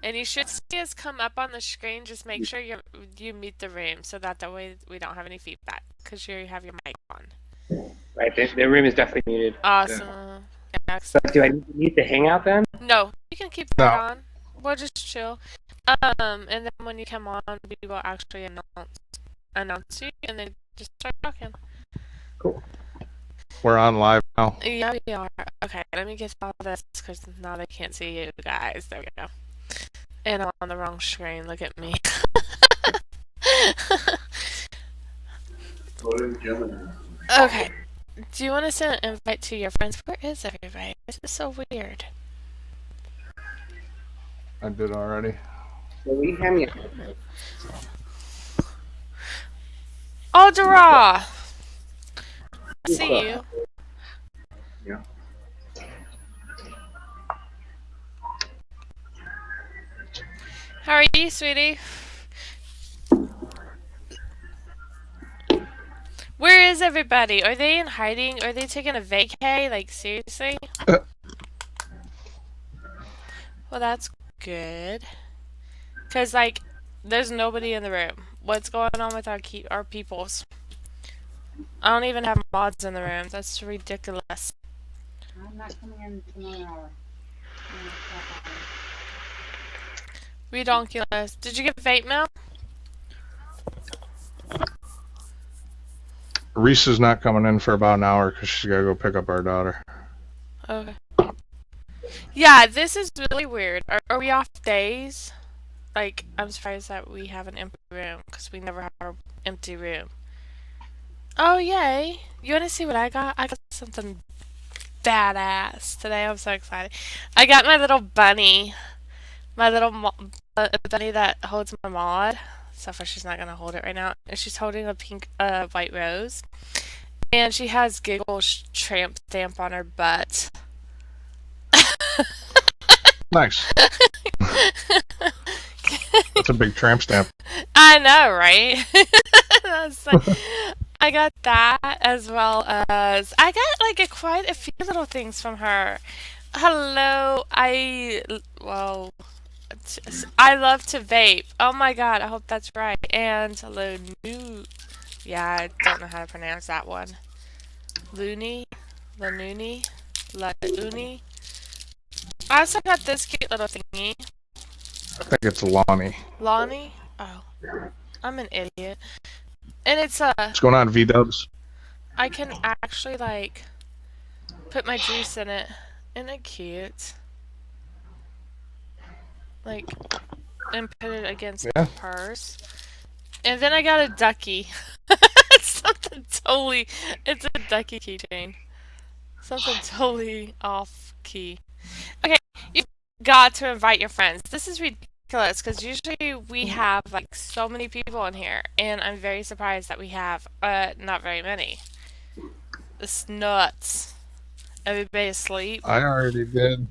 And you should see us come up on the screen. Just make sure you mute the room so that way we don't have any feedback because you have your mic on. Right, the room is definitely muted. Awesome. Yeah. So do I need to mute the hangout then? No, you can keep that on. We'll just chill. And then when you come on, we will actually announce you, and then just start talking. Cool. We're on live now. Yeah, we are. Okay, let me get all this because now they can't see you guys. There we go. And I'm on the wrong screen. Look at me. Okay. Do you want to send an invite to your friends? Where is everybody? This is so weird. I did already. Oh, Dara! I see you. Yeah. How are you, sweetie? Where is everybody? Are they in hiding? Are they taking a vacay? Like, seriously? Well, that's good. Because, like, there's nobody in the room. What's going on with our peoples? I don't even have mods in the room. That's ridiculous. I'm not coming in tomorrow. Redonkulous. Did you get vape mail? Reese is not coming in for about an hour because she's got to go pick up our daughter. Okay. Yeah, this is really weird. Are we off days? Like, I'm surprised that we have an empty room because we never have an empty room. Oh, yay. You want to see what I got? I got something badass today. I'm so excited. I got my little bunny. My little bunny that holds my mod. So far, she's not going to hold it right now. And she's holding a pink, white rose. And she has Giggle's tramp stamp on her butt. Nice. That's a big tramp stamp. I know, right? I got that as well as I got like quite a few little things from her. Hello, I love to vape. Oh my god, I hope that's right. And hello, yeah, I don't know how to pronounce that one. Looney, Lanuni, Launi. I also got this cute little thingy. I think it's Lonnie. Lonnie? Oh, I'm an idiot. And it's What's going on, V-dubs? I can actually like put my juice in it. Isn't it cute? Like, and put it against my purse. And then I got a ducky. It's something totally. It's a ducky keychain. Something totally off key. Okay, you got to invite your friends. This is ridiculous because usually we have like so many people in here, and I'm very surprised that we have not very many. It's nuts. Everybody asleep. I already did.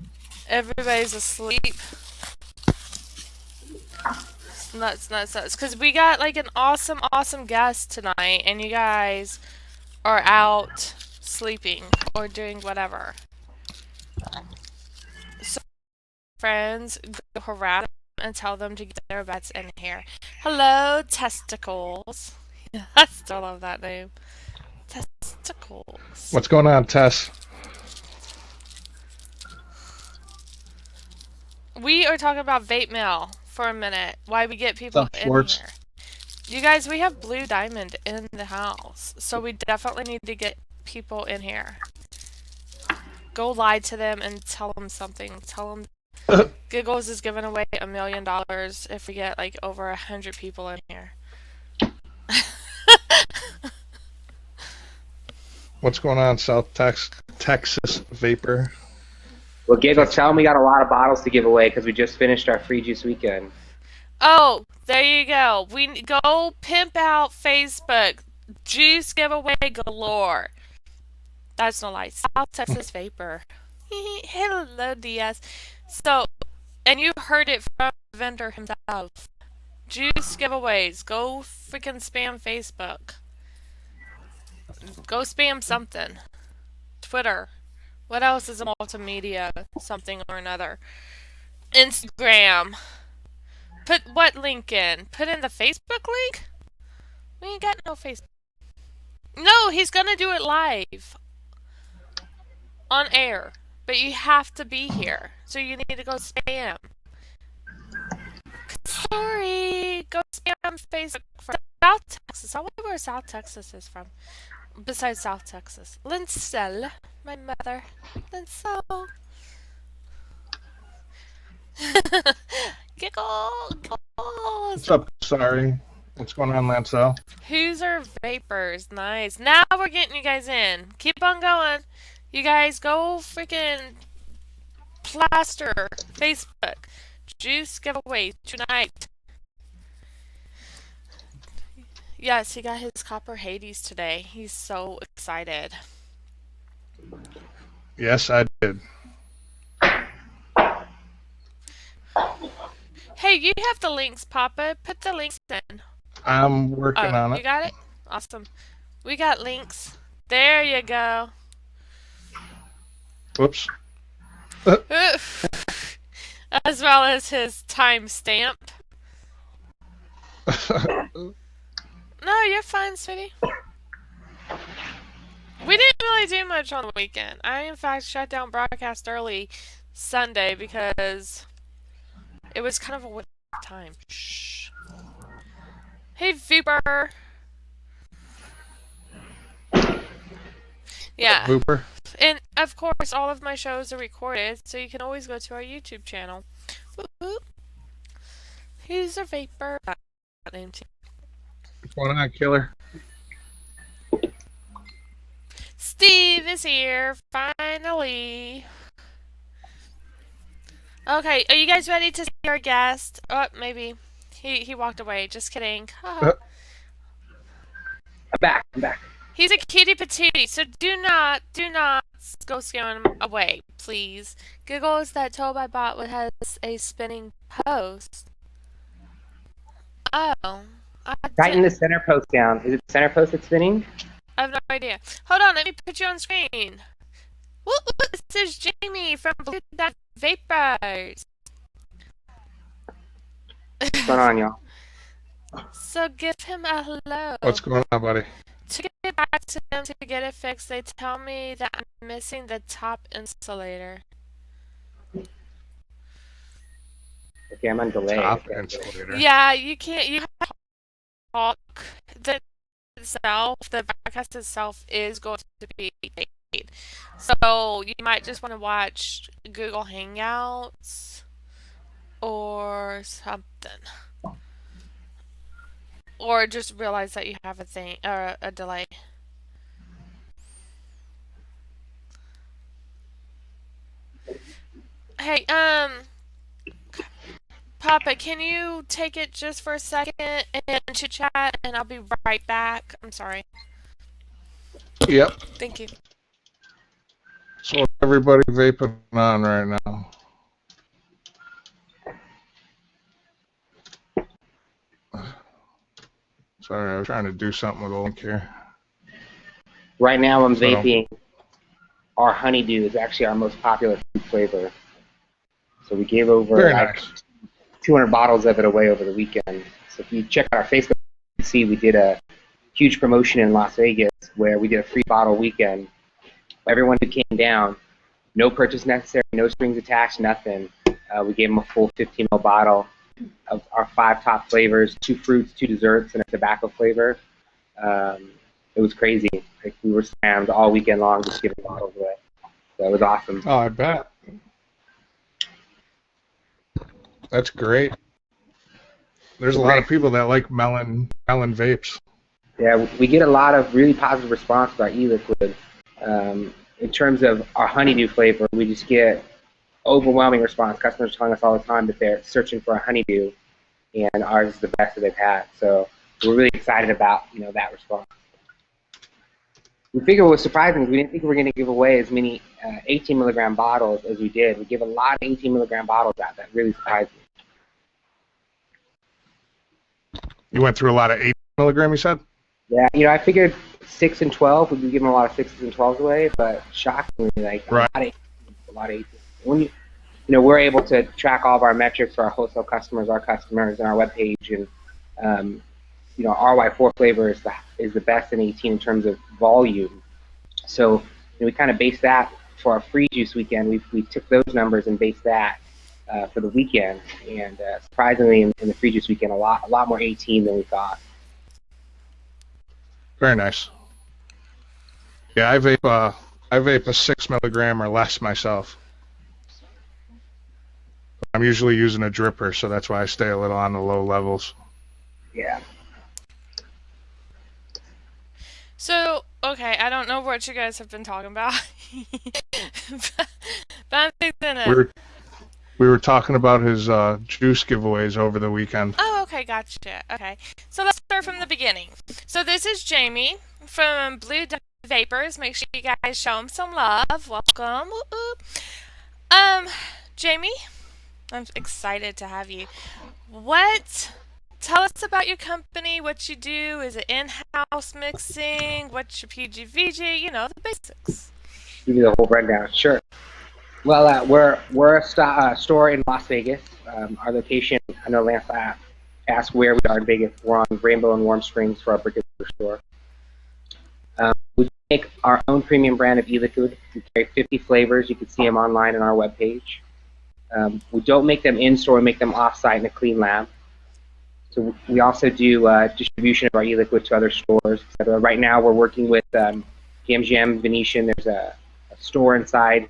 Everybody's asleep. It's nuts, nuts, nuts. Because we got like an awesome, awesome guest tonight, and you guys are out sleeping or doing whatever. So, friends, go harass them and tell them to get their butts in here. Hello, testicles. I still love that name. Testicles. What's going on, Tess? We are talking about vape mail for a minute. Why we get people What's up, in Schwartz? here. You guys, we have Blue Diamond in the house, so we definitely need to get people in here. Go lie to them and tell them something. Tell them Giggles is giving away $1 million if we get like over 100 people in here. What's going on, South Texas Vapor? Well, Giggles, tell them we got a lot of bottles to give away because we just finished our free juice weekend. Oh, there you go. We go pimp out Facebook. Juice giveaway galore. That's no lie. South Texas Vapor. Hello, DS. So, and you heard it from the vendor himself. Juice giveaways. Go freaking spam Facebook. Go spam something. Twitter. What else is a multimedia something or another? Instagram. Put what link in? Put in the Facebook link? We ain't got no Facebook. No, he's gonna do it live. On air. But you have to be here. So you need to go spam. Sorry. Go spam Facebook for South Texas. I wonder where South Texas is from. Besides South Texas. Linsell. My mother. Linsell. Giggle. What's up? Sorry. What's going on, Lancel? Hoosier Vapors. Nice. Now we're getting you guys in. Keep on going. You guys go freaking plaster Facebook. Juice giveaway tonight. Yes, he got his copper Hades today. He's so excited. Yes, I did. Hey, you have the links, Papa. Put the links in. I'm working on You it. got it? Awesome. We got links. There you go. Whoops. As well as his timestamp. No, you're fine, sweetie. We didn't really do much on the weekend. I, in fact, shut down broadcast early Sunday because it was kind of a waste of time. Shh. Hey, Vapor. Yeah. Vooper. And, of course, all of my shows are recorded, so you can always go to our YouTube channel. Woo-hoo. Who's a Vapor? Name too. What's going on, Killer? Steve is here, finally. Okay, are you guys ready to see our guest? Oh, maybe. He walked away. Just kidding. I'm back. He's a cutie patootie, so do not go scaring him away, please. Giggles, that tobe I bought has a spinning post. Oh. Tighten the center post down. Is it the center post that's spinning? I have no idea. Hold on, let me put you on screen. Woo, this is Jamie from Blue Dot Vapors. What's going on, y'all? So give him a hello. What's going on, buddy? To get back to them to get it fixed, they tell me that I'm missing the top insulator. Okay, I'm on delay. Top Okay. insulator. Yeah, you can't. You have to talk. The broadcast itself is going to be paid. So you might just want to watch Google Hangouts or something. Or just realize that you have a thing or a delay. Hey, Papa, can you take it just for a second and chit chat, and I'll be right back. I'm sorry. Yep. Thank you. So everybody vaping on right now. Sorry, I was trying to do something with the link here. Right now I'm vaping our honeydew. Is actually our most popular food flavor. So we gave over Very like nice. 200 bottles of it away over the weekend. So if you check out our Facebook, you can see we did a huge promotion in Las Vegas where we did a free bottle weekend. Everyone who came down, no purchase necessary, no strings attached, nothing. We gave them a full 15 ml bottle of our 5 top flavors, 2 fruits, 2 desserts, and a tobacco flavor. It was crazy. Like, we were slammed all weekend long just giving bottles away. So it was awesome. Oh, I bet. That's great. There's a lot of people that like melon vapes. Yeah, we get a lot of really positive response to our e-liquid. In terms of our honeydew flavor, we just get overwhelming response. Customers are telling us all the time that they're searching for a honeydew, and ours is the best that they've had. So we're really excited about that response. We figured what was surprising is we didn't think we were going to give away as many 18 milligram bottles as we did. We give a lot of 18 milligram bottles out. That really surprised me. You went through a lot of 8 milligram, you said? Yeah, I figured 6 and 12, we'd be giving a lot of 6s and 12s away, but shockingly, like Right. a lot of 18. we're able to track all of our metrics for our wholesale customers, our customers, and our webpage. And RY4 flavor is the best in 18 in terms of volume. So we kind of based that for our free juice weekend. We took those numbers and based that for the weekend. And surprisingly, in the free juice weekend, a lot more 18 than we thought. Very nice. Yeah, I vape a 6 milligram or less myself. I'm usually using a dripper, so that's why I stay a little on the low levels. Yeah. So, okay, I don't know what you guys have been talking about. but I'm thinking We were talking about his juice giveaways over the weekend. Oh, okay, gotcha. Okay, so let's start from the beginning. So this is Jamie from Blue Vapors. Make sure you guys show him some love. Welcome. Jamie, I'm excited to have you. Tell us about your company, what you do. Is it in-house mixing? What's your PGVG? The basics. Give you the whole rundown. Sure. Well, we're a store in Las Vegas. Our location, I know Lance asked where we are in Vegas. We're on Rainbow and Warm Springs for our brick-and-mortar store. We make our own premium brand of e-liquid. We carry 50 flavors. You can see them online on our webpage. We don't make them in-store. We make them off-site in a clean lab. So we also do distribution of our e-liquid to other stores, etc. Right now, we're working with MGM, Venetian. There's a store inside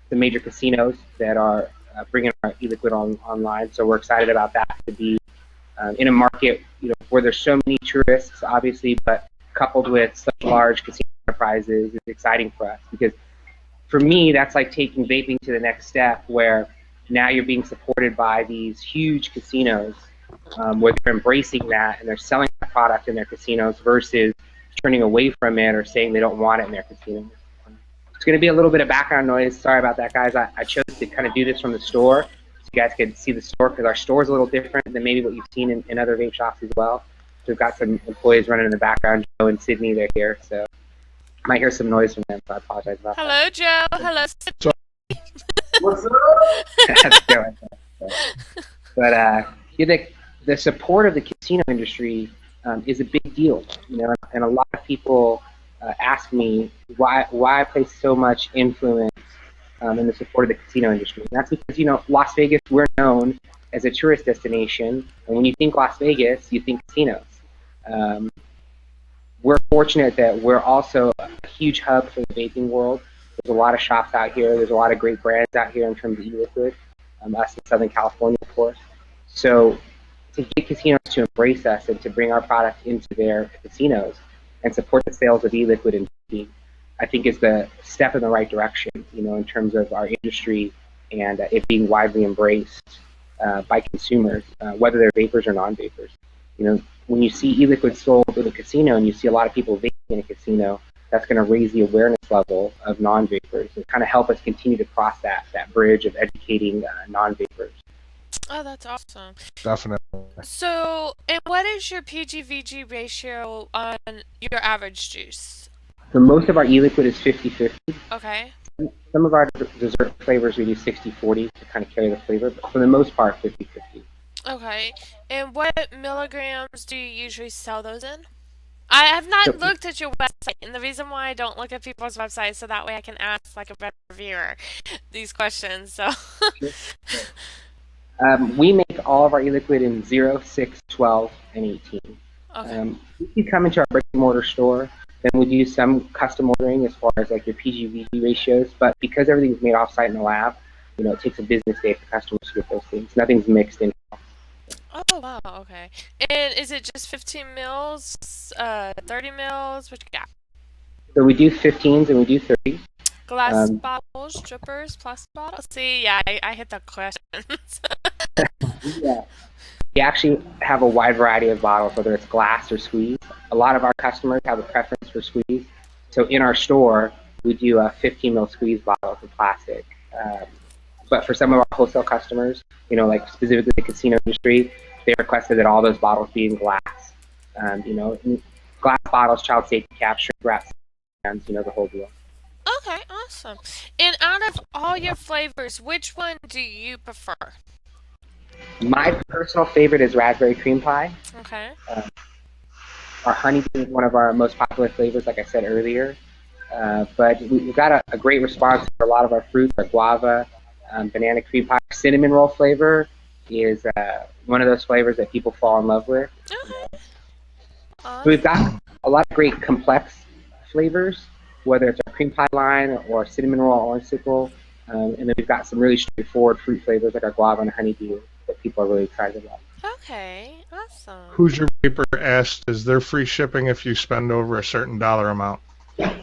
the major casinos that are bringing our e-liquid online. So we're excited about that, to be in a market where there's so many tourists, obviously, but coupled with such large casino enterprises is exciting for us, because for me, that's like taking vaping to the next step, where now you're being supported by these huge casinos where they're embracing that and they're selling that product in their casinos versus turning away from it or saying they don't want it in their casinos. It's going to be a little bit of background noise. Sorry about that, guys. I chose to kind of do this from the store so you guys can see the store, because our store is a little different than maybe what you've seen in other vape shops as well. So we've got some employees running in the background. Joe and Sydney, they're here. So I might hear some noise from them, so I apologize about that. Hello, Joe. Hello, Sydney. What's up? That's good. But the support of the casino industry is a big deal, and a lot of people ask me why I place so much influence in the support of the casino industry. And that's because, Las Vegas, we're known as a tourist destination, and when you think Las Vegas, you think casinos. We're fortunate that we're also a huge hub for the vaping world. There's a lot of shops out here. There's a lot of great brands out here in terms of e-liquid, us in Southern California, of course. So to get casinos to embrace us and to bring our product into their casinos and support the sales of e-liquid and vaping, I think is the step in the right direction, in terms of our industry and it being widely embraced by consumers, whether they're vapors or non-vapors. When you see e-liquid sold at a casino and you see a lot of people vaping in a casino, that's going to raise the awareness level of non-vapors and kind of help us continue to cross that bridge of educating non-vapors. Oh, that's awesome. Definitely. So, and what is your PGVG ratio on your average juice? So most of our e-liquid is 50-50. Okay. Some of our dessert flavors we do 60-40 to kind of carry the flavor, but for the most part, 50-50. Okay. And what milligrams do you usually sell those in? I have not looked at your website, and the reason why I don't look at people's websites so that way I can ask like a better reviewer these questions. So. We make all of our e-liquid in 0, 6, 12, and 18. Okay. If you come into our brick and mortar store, then we do some custom ordering as far as like your PGVG ratios, but because everything's made off-site in the lab, it takes a business day for customers to get those things. Nothing's mixed in. Oh, wow, okay. And is it just 15 mils, 30 mils? What you got? So we do 15s and we do 30s. Glass bottles, drippers, plastic bottles? See, yeah, I hit the questions. Yeah. We actually have a wide variety of bottles, whether it's glass or squeeze. A lot of our customers have a preference for squeeze. So in our store, we do 15 ml squeeze bottles of plastic. But for some of our wholesale customers, like specifically the casino industry, they requested that all those bottles be in glass. Glass bottles, child safety caps, shrink wraps, the whole deal. Okay, Awesome. And out of all your flavors, which one do you prefer? My personal favorite is raspberry cream pie. Okay. Uh, our honeydew is one of our most popular flavors, like I said earlier. But we've got a great response for a lot of our fruits, our guava, banana cream pie. Cinnamon roll flavor is one of those flavors that people fall in love with. You know. Okay. So we've Awesome. got a lot of great complex flavors, whether it's our cream pie line or cinnamon roll, orange sickle. And then we've got some really straightforward fruit flavors like our guava and honeydew that people are really excited about. Okay. Awesome. Hoosier Vapor asked, is there free shipping if you spend over a certain dollar amount?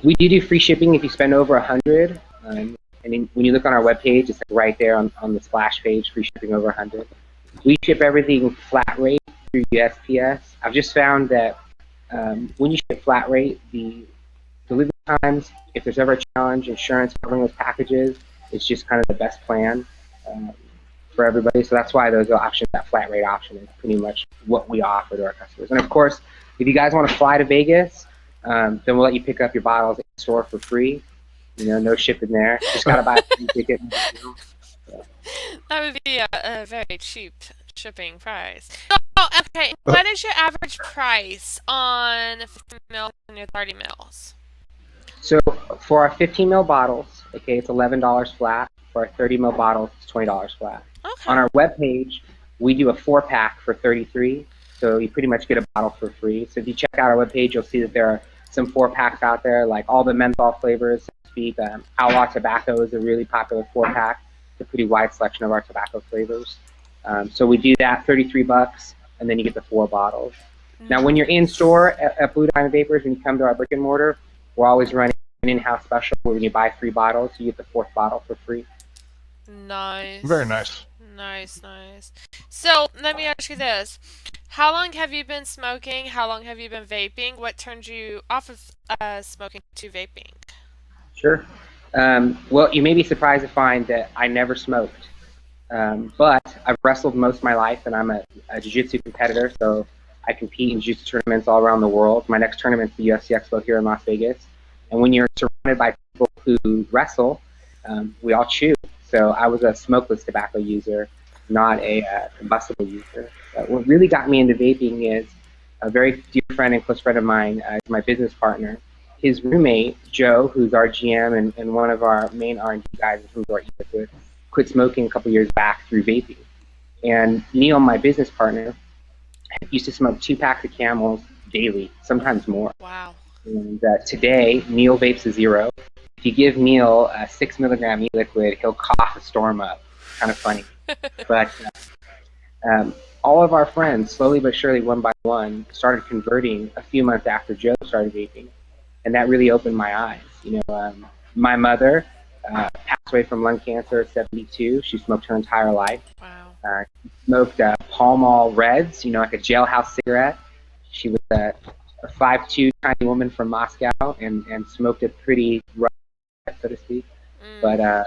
We do free shipping if you spend over 100. And when you look on our webpage, it's like right there on the splash page, free shipping over 100. We ship everything flat rate through USPS. I've just found that when you ship flat rate, the delivery times, if there's ever a challenge, insurance covering those packages, it's just kind of the best plan um, for everybody. So that's why those options, that flat rate option, is pretty much what we offer to our customers. And of course, if you guys want to fly to Vegas, then we'll let you pick up your bottles at the store for free. No shipping there. Just gotta buy a plane ticket. That would be a very cheap shipping price. Oh, okay. What is your average price on 50 mils and your 30 mils? So for our 15 ml bottles, okay, it's $11 flat. For our 30 ml bottles, it's $20 flat. Okay. On our webpage, we do a 4-pack for $33, so you pretty much get a bottle for free. So if you check out our webpage, you'll see that there are some 4-packs out there, like all the menthol flavors, so to speak. Outlaw Tobacco is a really popular 4-pack. It's a pretty wide selection of our tobacco flavors. So we do that, $33, and then you get the 4 bottles. Now, when you're in store at Blue Diamond Vapors, when you come to our brick and mortar, we're always running an in-house special where when you buy 3 bottles, you get the 4th bottle for free. Nice. Very nice. Nice, nice. So, let me ask you this. How long have you been smoking? How long have you been vaping? What turned you off of smoking to vaping? Sure. Well, you may be surprised to find that I never smoked. But I've wrestled most of my life, and I'm a jiu-jitsu competitor, so I compete in jiu-jitsu tournaments all around the world. My next tournament's the UFC Expo here in Las Vegas. And when you're surrounded by people who wrestle, we all chew. So I was a smokeless tobacco user, not a combustible user. But what really got me into vaping is a very dear friend and close friend of mine, my business partner. His roommate, Joe, who's our GM and one of our main R&D guys who's our e-liquid, quit smoking a couple years back through vaping. And Neil, my business partner, used to smoke 2 packs of Camels daily, sometimes more. Wow. And today, Neil vapes a 0. If you give Neil a 6 milligram e-liquid, he'll cough a storm up. Kind of funny. But all of our friends, slowly but surely, one by one, started converting a few months after Joe started vaping. And that really opened my eyes. My mother passed away from lung cancer at 72. She smoked her entire life. Wow. She smoked Pall Mall Reds, like a jailhouse cigarette. She was a 5'2" tiny woman from Moscow and smoked a pretty rough, so to speak. But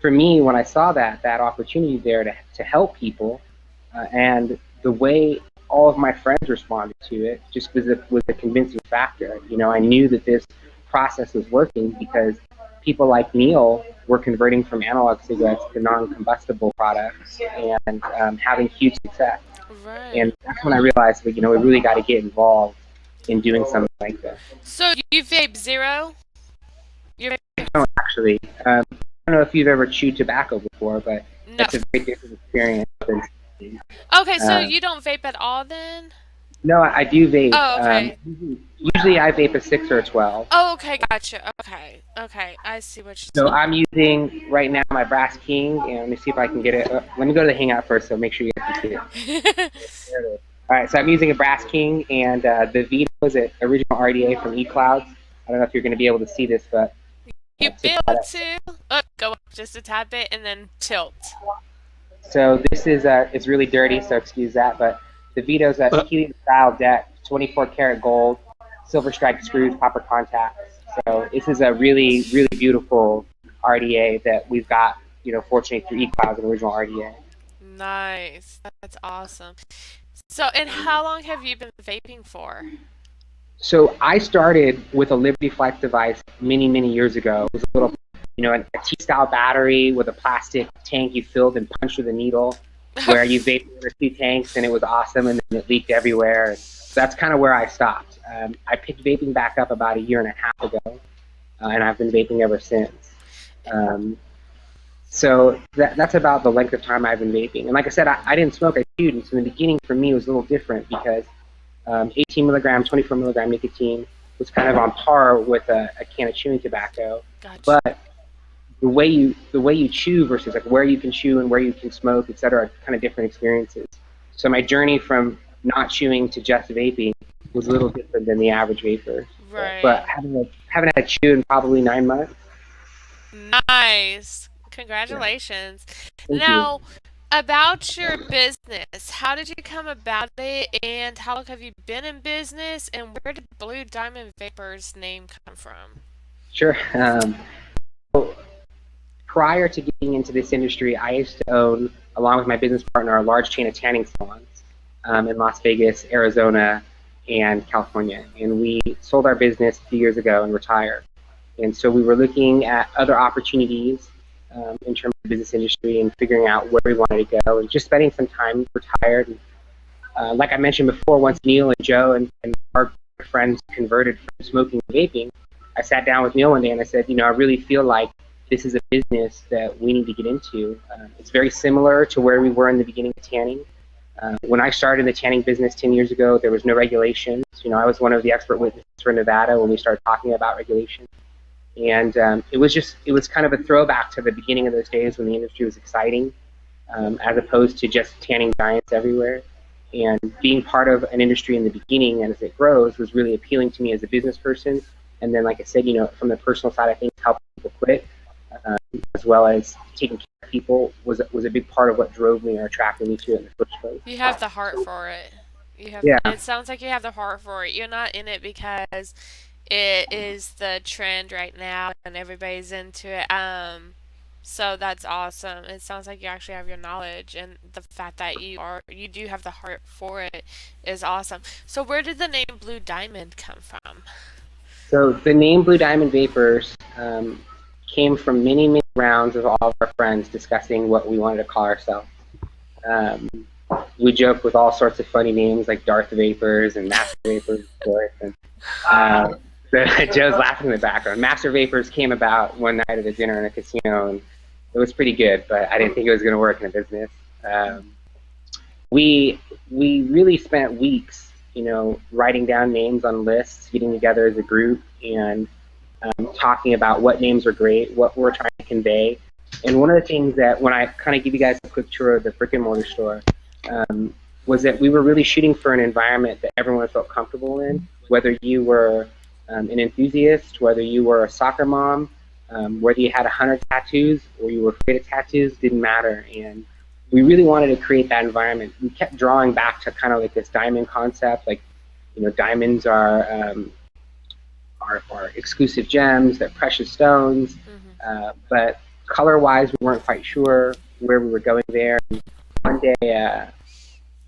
for me, when I saw that opportunity there to help people, and the way all of my friends responded to it just was a convincing factor. I knew that this process was working because people like Neil were converting from analog cigarettes to non-combustible products and having huge success. Right. And that's when I realized that we really got to get involved in doing something like this. So you vape 0? No, actually, I don't know if you've ever chewed tobacco before, but No. it's a very different experience than. Okay, so you don't vape at all then? No, I do vape. Oh, okay. Usually I vape a 6 or a 12. Oh, okay, gotcha. Okay, I see what you're So saying. I'm using right now my Brass King, and let me see if I can get it. Let me go to the Hangout first, so make sure you guys can see it. There it is. All right, so I'm using a Brass King, and the Vito is an original RDA from eClouds. I don't know if you're going to be able to see this, but You check be that able out. to go up just a tad bit and then tilt. So this is it's really dirty, so excuse that. But the Vito's a helium style deck, 24 karat gold, silver striped screws, copper contacts. So this is a really, really beautiful RDA that we've got, fortunately through eClouds, an original RDA. Nice. That's awesome. So, and how long have you been vaping for? So I started with a Liberty Flex device many, many years ago. It was a little a T-style battery with a plastic tank you filled and punched with a needle, where you vaped over 2 tanks, and it was awesome, and then it leaked everywhere. So that's kind of where I stopped. I picked vaping back up about 1.5 years ago, and I've been vaping ever since. So that's about the length of time I've been vaping. And like I said, I didn't smoke, I chewed, and so in the beginning for me it was a little different because 18 milligram, 24 milligram nicotine was kind of on par with a can of chewing tobacco. Gotcha. But the way you chew versus like where you can chew and where you can smoke, etc., are kind of different experiences. So my journey from not chewing to just vaping was a little different than the average vapor. Right. But haven't had a chew in probably 9 months. Nice. Congratulations. Thank Now, about your business, how did you come about it, and how long have you been in business, and where did Blue Diamond Vapors name come from? Sure. So prior to getting into this industry, I used to own, along with my business partner, a large chain of tanning salons in Las Vegas, Arizona, and California. And we sold our business a few years ago and retired. And so we were looking at other opportunities in terms of the business industry and figuring out where we wanted to go and just spending some time retired. And, like I mentioned before, once Neil and Joe and our friends converted from smoking to vaping, I sat down with Neil one day and I said, I really feel like this is a business that we need to get into. It's very similar to where we were in the beginning of tanning. When I started in the tanning business 10 years ago, there was no regulations. I was one of the expert witnesses for Nevada when we started talking about regulation. And it was kind of a throwback to the beginning of those days when the industry was exciting, as opposed to just tanning giants everywhere. And being part of an industry in the beginning and as it grows was really appealing to me as a business person. And then, like I said, from the personal side of things, helping people quit, as well as taking care of people was a big part of what drove me or attracted me to it in the first place. You have the heart for it. Yeah. It sounds like you have the heart for it. You're not in it because it is the trend right now and everybody's into it. So that's awesome. It sounds like you actually have your knowledge, and the fact that you do have the heart for it is awesome. So where did the name Blue Diamond come from? So the name Blue Diamond Vapors came from many, many rounds of all of our friends discussing what we wanted to call ourselves. We joke with all sorts of funny names like Darth Vapors and Master Vapors, of course. And Joe's laughing in the background. Master Vapors came about one night at a dinner in a casino, and it was pretty good, but I didn't think it was going to work in a business. We really spent weeks, writing down names on lists, getting together as a group, and talking about what names are great, what we're trying to convey. And one of the things that, when I kind of give you guys a quick tour of the brick and mortar store, was that we were really shooting for an environment that everyone felt comfortable in, whether you were an enthusiast, whether you were a soccer mom, whether you had 100 tattoos or you were afraid of tattoos, didn't matter. And we really wanted to create that environment. We kept drawing back to kind of like this diamond concept, like, diamonds are exclusive gems, they're precious stones, but color-wise, we weren't quite sure where we were going there. And one day,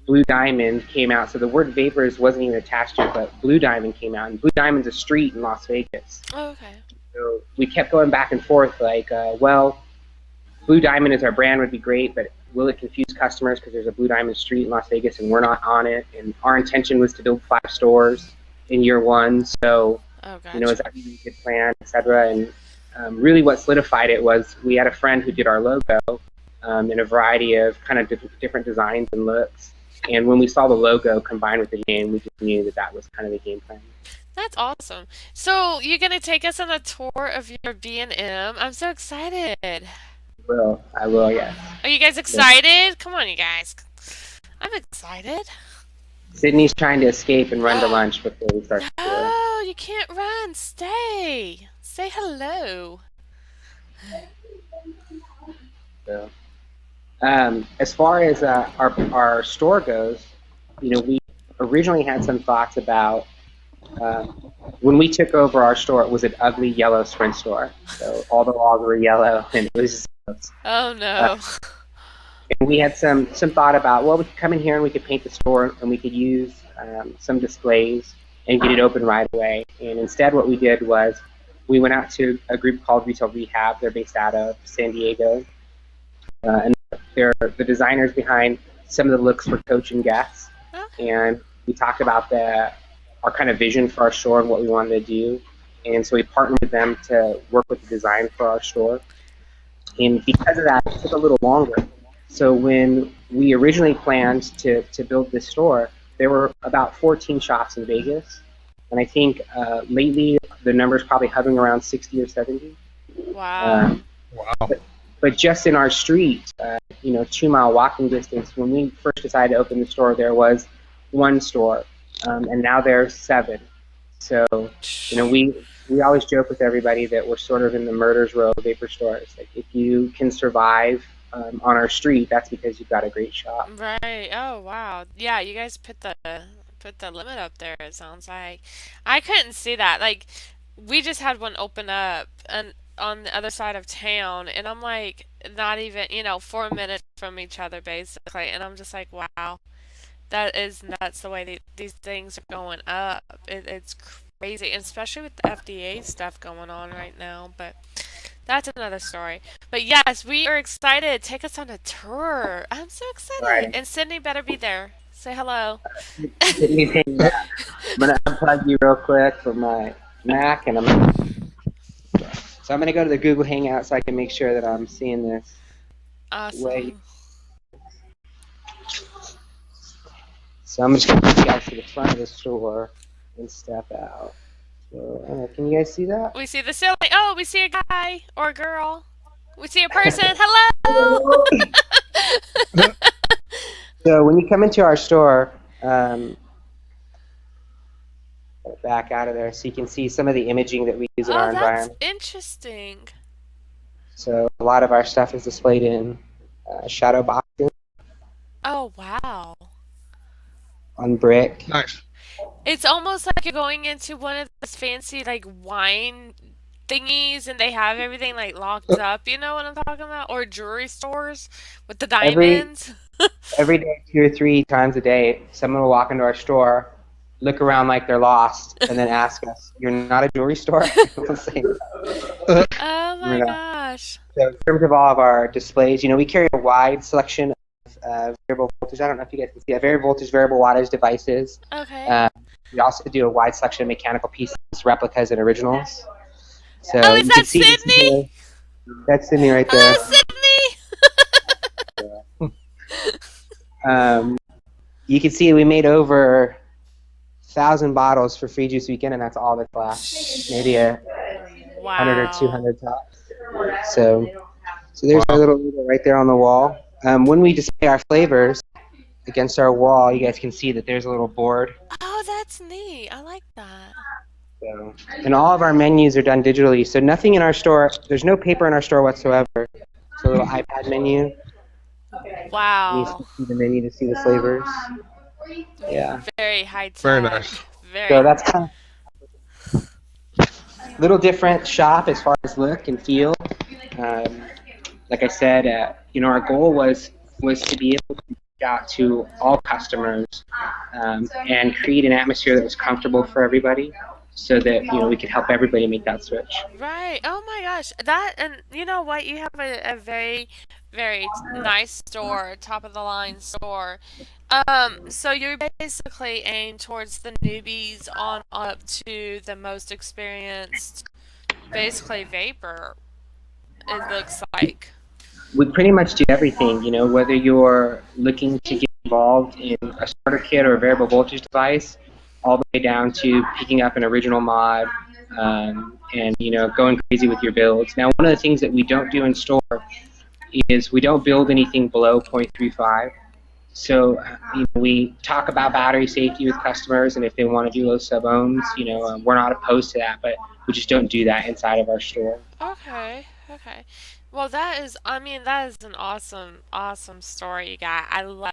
Blue Diamond came out, so the word vapors wasn't even attached to it, but Blue Diamond came out, and Blue Diamond's a street in Las Vegas. Oh, okay. So we kept going back and forth, like, well, Blue Diamond as our brand would be great, but will it confuse customers because there's a Blue Diamond street in Las Vegas and we're not on it? And our intention was to build 5 stores in year 1, so Gotcha. is that a good plan, etc. And really what solidified it was we had a friend who did our logo in a variety of kind of different designs and looks. And when we saw the logo combined with the name, we just knew that was kind of the game plan. That's awesome. So you're going to take us on a tour of your B&M. I'm so excited. I will, yes. Are you guys excited? Come on, you guys. I'm excited. Sydney's trying to escape and run to lunch before we start. No, you can't run. Stay. Say hello. So, as far as our store goes, we originally had some thoughts about when we took over our store. It was an ugly yellow Sprint store, so all the walls were yellow, and it was just, oh no. And we had some thought about, well, we could come in here and we could paint the store and we could use some displays and get it open right away. And instead, what we did was we went out to a group called Retail Rehab. They're based out of San Diego, and they're the designers behind some of the looks for Coach and Guess. Okay. And we talked about our kind of vision for our store and what we wanted to do. And so we partnered with them to work with the design for our store. And because of that, it took a little longer. So when we originally planned to build this store, there were about 14 shops in Vegas. And I think lately the number's probably hovering around 60 or 70. Wow. Um, Wow. but just in our street, 2 mile walking distance, when we first decided to open the store, there was one store, and now there's 7. So, we always joke with everybody that we're sort of in the murder's row of vapor stores. Like, if you can survive on our street, that's because you've got a great shop. Right. Oh, wow. Yeah, you guys put the limit up there, it sounds like. I couldn't see that. Like, we just had one open up and on the other side of town, and I'm like not even, 4 minutes from each other basically, and I'm just like, wow. That is nuts the way these things are going up. It's crazy, and especially with the FDA stuff going on right now. But that's another story. But yes, we are excited. Take us on a tour. I'm so All excited. right. And Sydney better be there. Say hello. Sydney's hanging out. I'm going to unplug you real quick from my Mac, and so I'm going to go to the Google Hangout so I can make sure that I'm seeing this way. Awesome. So I'm just going to take you guys to the front of the store and step out. So, can you guys see that? We see the ceiling. Oh, we see a guy or a girl. We see a person. Hello. So when you come into our store, back out of there so you can see some of the imaging that we use in our Oh, that's environment. interesting. So a lot of our stuff is displayed in shadow boxes Oh, wow. on brick. Nice. It's almost like you're going into one of those fancy like wine thingies and they have everything like locked up, you know what I'm talking about? Or jewelry stores with the Every diamonds. every day, 2 or 3 times a day, someone will walk into our store, look around like they're lost, and then ask us, "You're not a jewelry store?" We'll say, Oh "We're my not." gosh. So in terms of all of our displays, we carry a wide selection of variable voltage. I don't know if you guys can see that. Variable voltage, variable wattage devices. Okay. We also do a wide selection of mechanical pieces, replicas, and originals. Oh, So is you that can see this here. Sydney? That's Sydney right there. Hello, Sydney. Um, you can see we made over 1,000 bottles for Free Juice Weekend, and that's all that's left. Maybe 100 or Wow. 200 tops. So there's our little label right there on the wall. When we display our flavors against our wall, you guys can see that there's a little board. Oh, that's neat. I like that. So, and all of our menus are done digitally. So nothing in our store, there's no paper in our store whatsoever. It's a little iPad menu. You Wow. see the menu to see the flavors. Yeah. Very high tech. Very nice. So Very. that's kind of a little different shop as far as look and feel. Like I said, our goal was to be able to reach out to all customers and create an atmosphere that was comfortable for everybody, so that we could help everybody make that switch. Right. Oh my gosh. That, and you know what? You have a very, very nice store, top of the line store. So you're basically aimed towards the newbies on up to the most experienced, basically vapor, it looks like. We pretty much do everything. Whether you're looking to get involved in a starter kit or a variable voltage device, all the way down to picking up an original mod, and going crazy with your builds. Now, one of the things that we don't do in store is we don't build anything below 0.35. So we talk about battery safety with customers, and if they want to do low sub ohms, we're not opposed to that, but we just don't do that inside of our store. Okay. Okay. Well, that is an awesome, awesome story you got. I love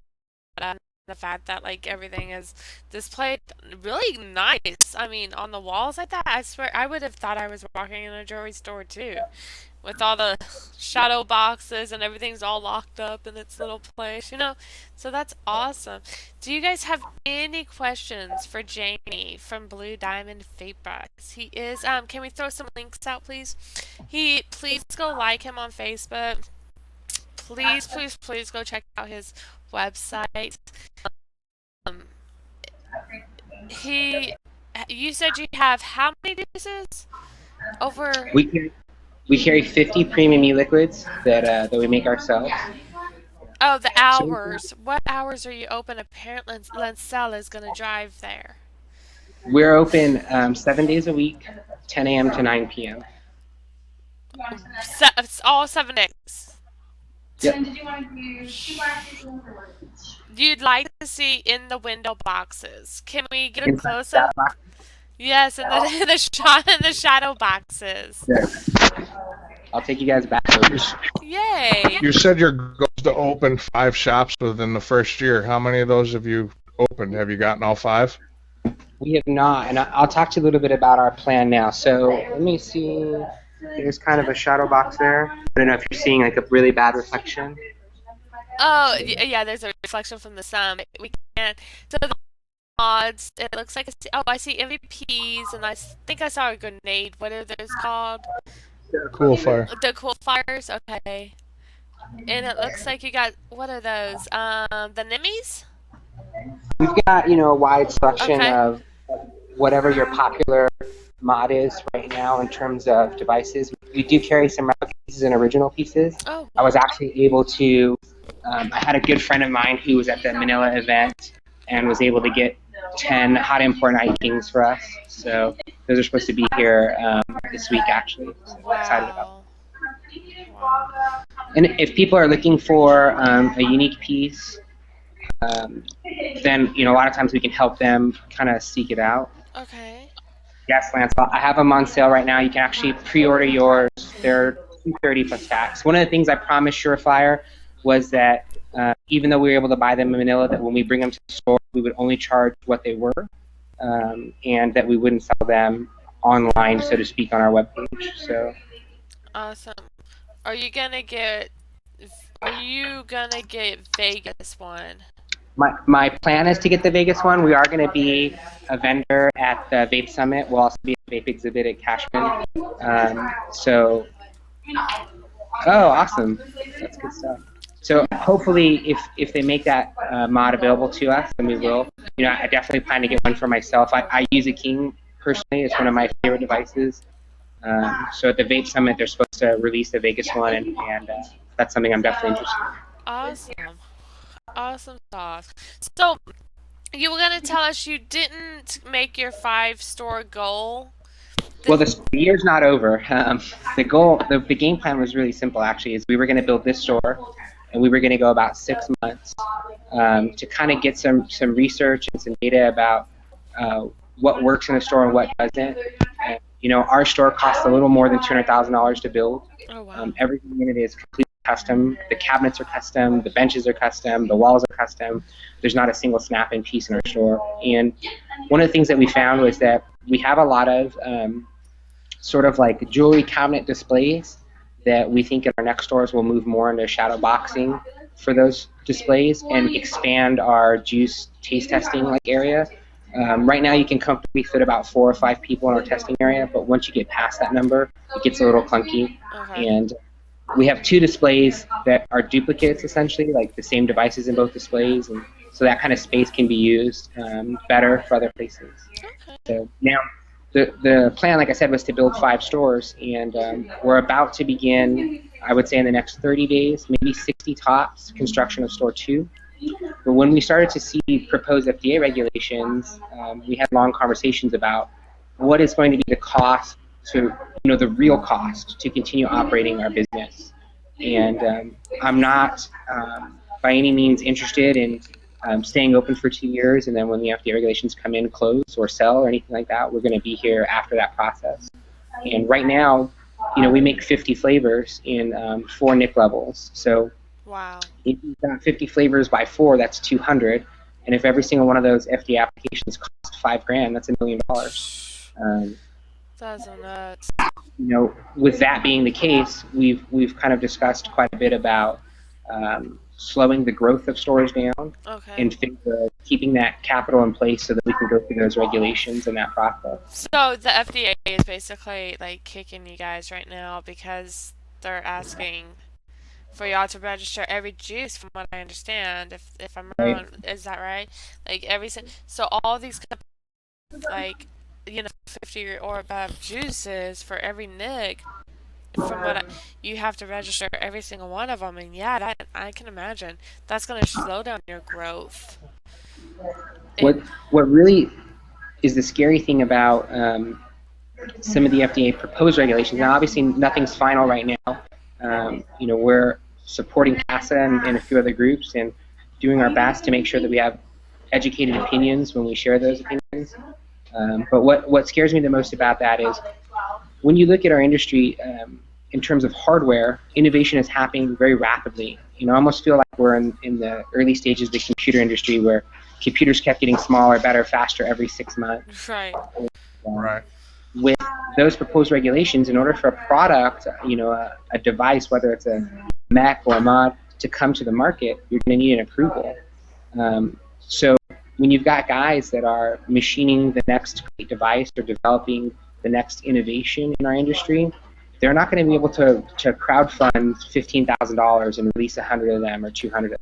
that. The fact that like everything is displayed really nice. I mean, on the walls like that, I swear I would have thought I was walking in a jewelry store too. with all the shadow boxes and everything's all locked up in its little place, you know? So that's awesome. Do you guys have any questions for Jamie from Blue Diamond Vaporize? He is, can we throw some links out, please? Please go like him on Facebook. Please, please, please go check out his website. Um, he, you said you have how many deuces? Over. We carry 50 premium e-liquids that we make ourselves. Oh, the hours. What hours are you open? Apparently, Lancella is going to drive there. We're open 7 days a week, 10 a.m. to 9 p.m. It's all 7 days. Yep. You'd like to see in the window boxes. Can we get a Inside close that up? box. Yes, in the shadow boxes. There. I'll take you guys back over. Yay! You said your goal is to open 5 shops within the first year. How many of those have you opened? Have you gotten all 5? We have not, and I'll talk to you a little bit about our plan now. So let me see. There's kind of a shadow box there. I don't know if you're seeing like a really bad reflection. Oh, yeah, there's a reflection from the sun. We can't. So the mods, it looks like, I see MVPs, and I think I saw a grenade. What are those called? Cool fire. The cool fires? Okay. And it looks like you got, what are those? The Nimmies? We've got, a wide selection Okay. of whatever your popular mod is right now in terms of devices. We do carry some replica pieces and original pieces. Oh. I was actually able to, I had a good friend of mine who was at the Manila event and was able to get 10 hot import night kings for us. So those are supposed to be here this week, actually. So I'm excited about it. Wow. And if people are looking for a unique piece, then a lot of times we can help them kind of seek it out. Okay. Yes, Lance. I have them on sale right now. You can actually pre-order yours. They're $230 plus tax. One of the things I promised Surefire was that even though we were able to buy them in Manila, that when we bring them to the store, we would only charge what they were, and that we wouldn't sell them online, so to speak, on our webpage. So. Awesome. Are you gonna get Vegas one? My plan is to get the Vegas one. We are going to be a vendor at the Vape Summit. We'll also be at the Vape Exhibit at Cashman. Oh, awesome. That's good stuff. So hopefully, if they make that mod available to us, then we will. I definitely plan to get one for myself. I use a King personally. It's one of my favorite devices. So at the Vape Summit, they're supposed to release the Vegas one, and that's something I'm definitely interested in. Awesome. Awesome sauce. So, you were gonna tell us you didn't make your 5-store goal. Well, the year's not over. The goal, the game plan was really simple. Actually, is we were going to build this store, and we were going to go about 6 months to kind of get some research and some data about what works in a store and what doesn't. Our store costs a little more than $200,000 to build. Oh wow. Everything in it is completely custom. The cabinets are custom. The benches are custom. The walls are custom. There's not a single snap-in piece in our store. And one of the things that we found was that we have a lot of sort of like jewelry cabinet displays that we think in our next stores will move more into shadow boxing for those displays and expand our juice taste testing area. Right now you can comfortably fit about 4 or 5 people in our testing area, but once you get past that number, it gets a little clunky. Okay. And we have 2 displays that are duplicates, essentially, like the same devices in both displays, and so that kind of space can be used better for other places. Okay. So now, the plan, like I said, was to build 5 stores, and we're about to begin, I would say in the next 30 days, maybe 60 tops, construction of store 2. But when we started to see proposed FDA regulations, we had long conversations about what is going to be the cost to, the real cost to continue operating our business. And I'm not by any means interested in staying open for 2 years and then when the FDA regulations come in, close or sell or anything like that. We're going to be here after that process. And right now, we make 50 flavors in 4 NIC levels. So Wow. if you've got 50 flavors by 4, that's 200. And if every single one of those FDA applications cost $5,000, that's $1 million. That's so nuts. With that being the case, we've kind of discussed quite a bit about slowing the growth of stores down Okay. in favor of keeping that capital in place so that we can go through those regulations and that process. So the FDA is basically like kicking you guys right now because they're asking for y'all to register every juice, from what I understand. If I'm Right? wrong, is that right? Like so all these like 50 or above juices for every nig. From what you have to register every single one of them, and yeah, that I can imagine that's gonna slow down your growth. It What really is the scary thing about some of the FDA proposed regulations. Now, obviously, nothing's final right now. We're supporting CASA and a few other groups and doing our best to make sure that we have educated opinions when we share those opinions. But what scares me the most about that is when you look at our industry in terms of hardware, innovation is happening very rapidly. I almost feel like we're in the early stages of the computer industry where computers kept getting smaller, better, faster every 6 months. right. Right. With those proposed regulations, in order for a product, a device, whether it's a Mac or a mod, to come to the market, you're going to need an approval. So when you've got guys that are machining the next great device or developing the next innovation in our industry, they're not going to be able to crowdfund $15,000 and release 100 of them or 200 of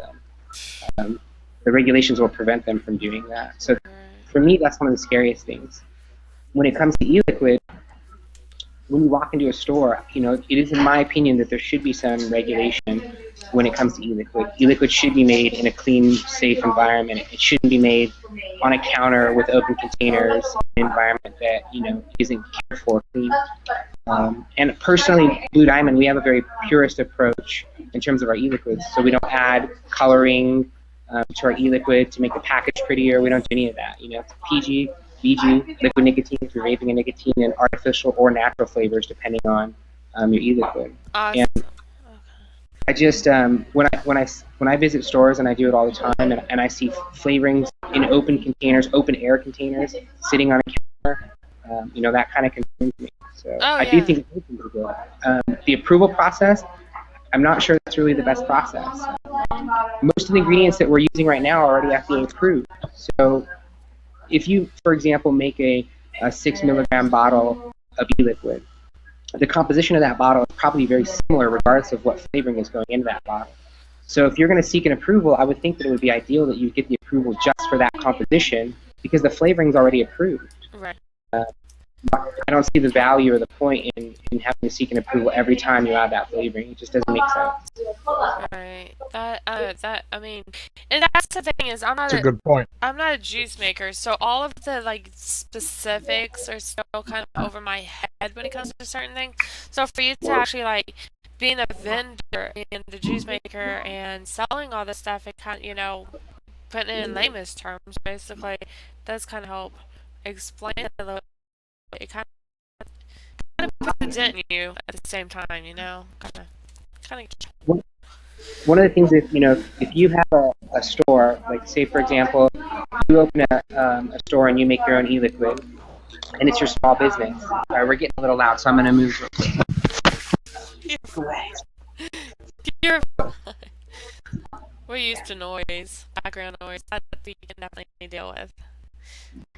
them. The regulations will prevent them from doing that. So for me, that's one of the scariest things. When it comes to e-liquid, when you walk into a store, it is in my opinion that there should be some regulation when it comes to e-liquid. E-liquid should be made in a clean, safe environment. It shouldn't be made on a counter with open containers, an environment that isn't cared for clean. And personally, Blue Diamond, we have a very purist approach in terms of our e-liquids. So we don't add coloring to our e-liquid to make the package prettier. We don't do any of that. It's PG, VG, liquid nicotine if you're vaping a nicotine, and artificial or natural flavors depending on your e-liquid. Awesome. And I just when I visit stores, and I do it all the time, and I see flavorings in open containers, open air containers, sitting on a counter, that kind of concerns me. So Oh, I do yeah. think it's good. The approval process, I'm not sure that's really the best process. Most of the ingredients that we're using right now are already FDA approved. So if you, for example, make a 6 milligram bottle of e-liquid, the composition of that bottle is probably very similar regardless of what flavoring is going into that bottle. So if you're going to seek an approval, I would think that it would be ideal that you get the approval just for that composition because the flavoring is already approved. Right. I don't see the value or the point in having to seek an approval every time you add that flavoring. It just doesn't make sense. Right. I mean, and that's the thing is That's a good point. I'm not a juice maker, so all of the like specifics are still kind of over my head when it comes to certain things. So for you to actually like being a vendor and a juice maker and selling all this stuff, it kind of, putting it in layman's terms, basically, does kind of help explain it a little. It kind of puts a dent in you at the same time, kind of. One of the things, if you have a store, like say for example, you open a store and you make your own e-liquid, and it's your small business. All right, we're getting a little loud, so I'm going to move real quick. You're We're used to noise, background noise. That we can definitely deal with.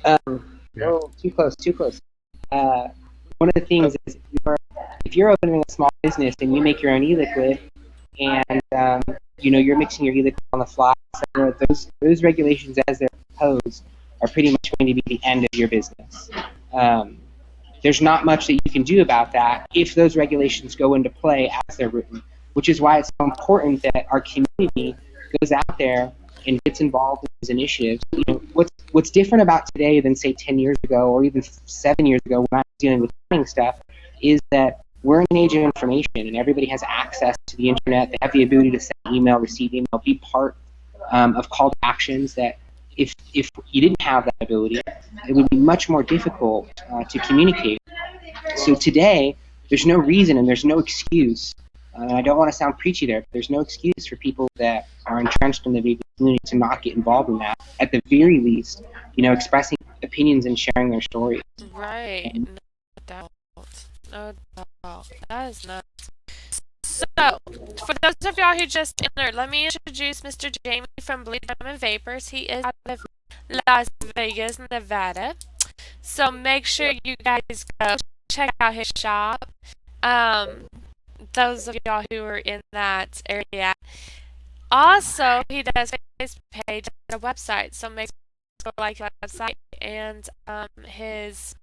Oh, too close, too close. One of the things is if you're opening a small business and you make your own e-liquid, and you're mixing your e-liquid on the fly, etc., those regulations as they're proposed are pretty much going to be the end of your business. There's not much that you can do about that if those regulations go into play as they're written, which is why it's so important that our community goes out there and gets involved in these initiatives. What's different about today than say 10 years ago or even 7 years ago when I was dealing with planning stuff is that we're in an age of information and everybody has access to the internet. They have the ability to send email, receive email, be part of call to actions that if you didn't have that ability, it would be much more difficult to communicate. So today, there's no reason and there's no excuse, and I don't want to sound preachy there, but there's no excuse for people that are entrenched in the vaping community to not get involved in that. At the very least, expressing opinions and sharing their stories. Right. No doubt. No doubt. That is nuts. So, for those of y'all who just entered, let me introduce Mr. Jamie from Blue Diamond Vapors. He is out of Las Vegas, Nevada. So make sure you guys go check out his shop. Those of y'all who are in that area. Also, he does a Facebook page and a website. So make sure to like his website and his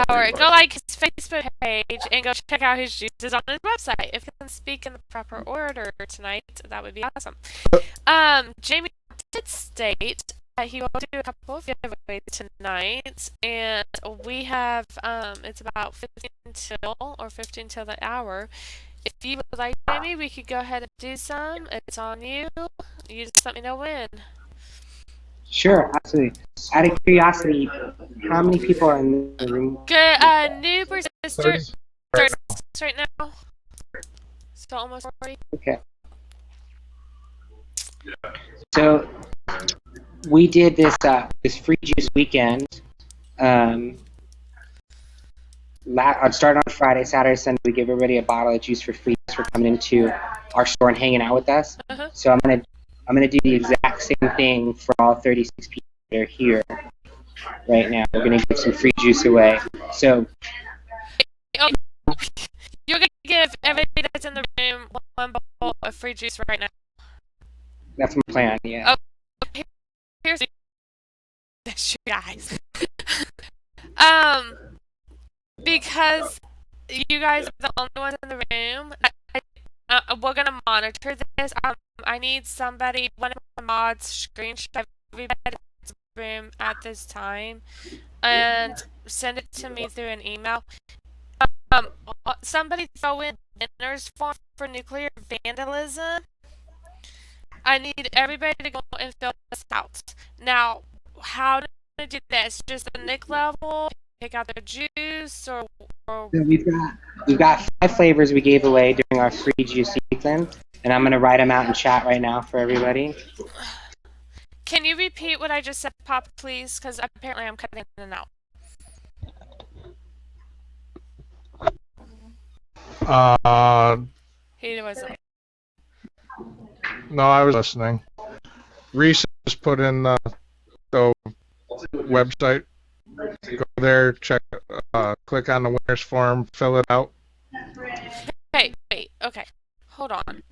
or go like his Facebook page and go check out his juices on his website. If you can speak in the proper order tonight, that would be awesome. Jamie did state that he will do a couple of giveaways tonight, and we have it's about 15 till the hour. If you would like, Jamie, we could go ahead and do some. It's on you. You just let me know when. Sure, absolutely. Out of curiosity, how many people are in the room? Good. Noob or sister? 30 right now. So almost 40. Okay. So we did this free juice weekend. It started on Friday, Saturday, Sunday. We give everybody a bottle of juice for free for coming into our store and hanging out with us. So I'm gonna do the exact same thing for all 36 people that are here right now. We're gonna give some free juice away. So you're gonna give everybody that's in the room one bowl of free juice right now. That's my plan. Yeah. Oh, here's this, you guys. Because you guys are the only ones in the room, we're gonna monitor this. I need somebody, one of the mods, screenshot everybody in the room at this time and send it to me through an email. Somebody throw in vendors form for nuclear vandalism. I need everybody to go and fill this out. Now, how to do this? Just the nick level, pick out the juice, or So we've got 5 flavors we gave away during our free juice weekend, and I'm gonna write them out in chat right now for everybody. Can you repeat what I just said, Pop, please? Because apparently I'm cutting in and out. He wasn't. No, I was listening. Reese just put in the website. Go there, check, click on the winners form, fill it out. Wait, okay. Hold on.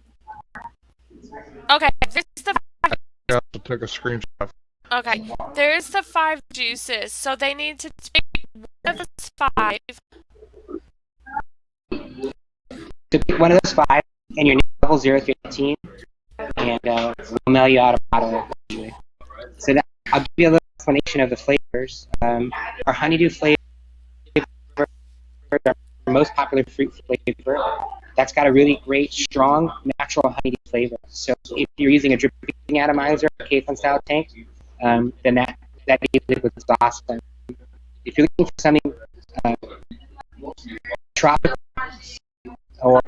Okay, there's the I also took a screenshot. Okay, there's the 5 juices, so they need to take one of those 5. So pick one of those 5, and your level 0 through 18, and we'll mail you out a bottle. So I'll give you a little explanation of the flavors. Our honeydew flavor, our most popular fruit flavor, that's got a really great, strong, natural honeydew flavor. So if you're using a dripping atomizer, a K-Fun style tank, then that liquid is awesome. If you're looking for something tropical or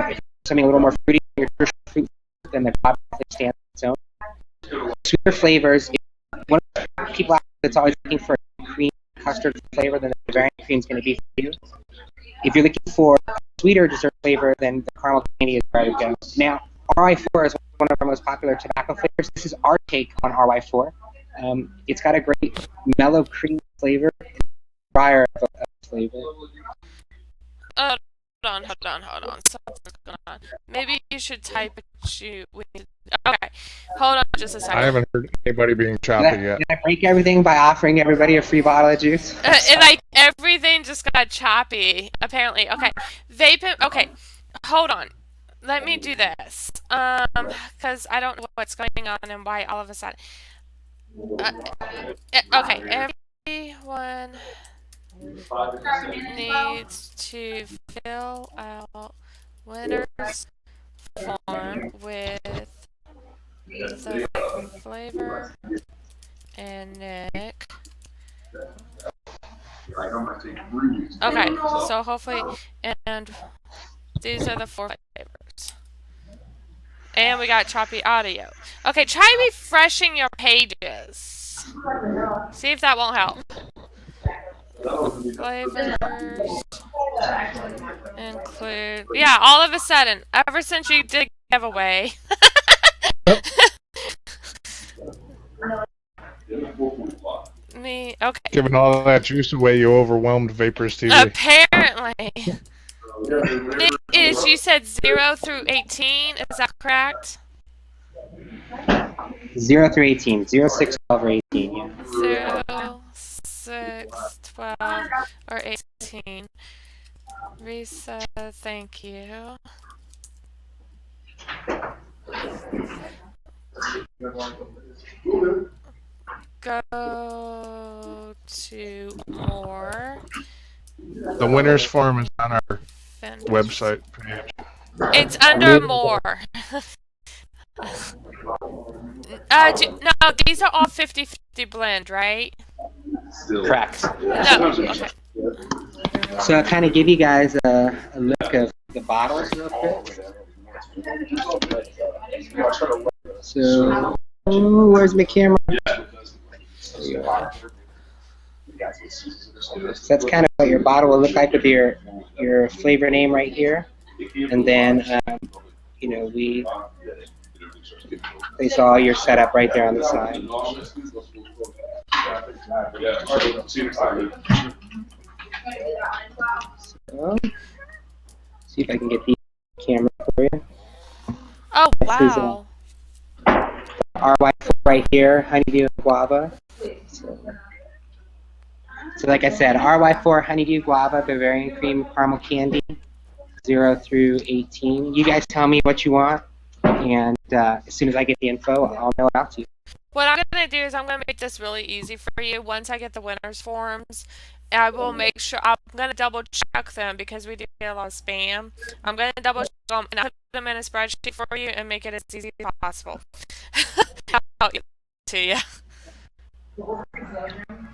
something a little more fruity, your traditional fruit, then the top stands on its own. Sweeter flavors. One of the people that's always looking for a cream custard flavor, then the variant cream is going to be for you. If you're looking for a sweeter dessert flavor, then the caramel candy is where I would go. Now, RY4 is one of our most popular tobacco flavors. This is our take on RY4. It's got a great mellow cream flavor, drier flavor. Hold on. Something's going on. Maybe you should type what you. Okay, hold on just a second. I haven't heard anybody being choppy yet. Did I break everything by offering everybody a free bottle of juice? And like everything just got choppy, apparently. Okay, vaping. Okay, hold on. Let me do this. Because I don't know what's going on and why all of a sudden. Okay, everyone needs to fill out winner's form with the flavor and nick. Okay, so hopefully, and these are the 4 flavors. And we got choppy audio. Okay, try refreshing your pages. See if that won't help. Flavors. Include, yeah, all of a sudden, ever since you did giveaway. Me, okay. Giving all that juice away, you overwhelmed Vapors TV. Apparently. Nick, you said 0 through 18, is that correct? 0 through 18. 0, 6, 12, or 18, yeah. 0, 6, 12, or 18. Risa, thank you. Go to more. The winners form is on our Vendors. website page. It's under more. No, these are all 50-50 blend, right? Correct. No, okay. So I'll kind of give you guys a look of the bottles real quick. So, where's my camera? So that's kind of what your bottle will look like with your flavor name right here. And then, you know, we place all your setup right there on the side. So, see if I can get the camera for you. Oh, This is, wow. RY4 right here, honeydew and guava. So like I said, RY4 honeydew guava, Bavarian cream caramel candy, 0 through 18. You guys tell me what you want, and as soon as I get the info, I'll mail it out to you. What I'm going to do is I'm going to make this really easy for you. Once I get the winners forms, I will make sure, I'm going to double check them because we do get a lot of spam. I'm going to double check them and I'll put them in a spreadsheet for you and make it as easy as possible. I'll get to you.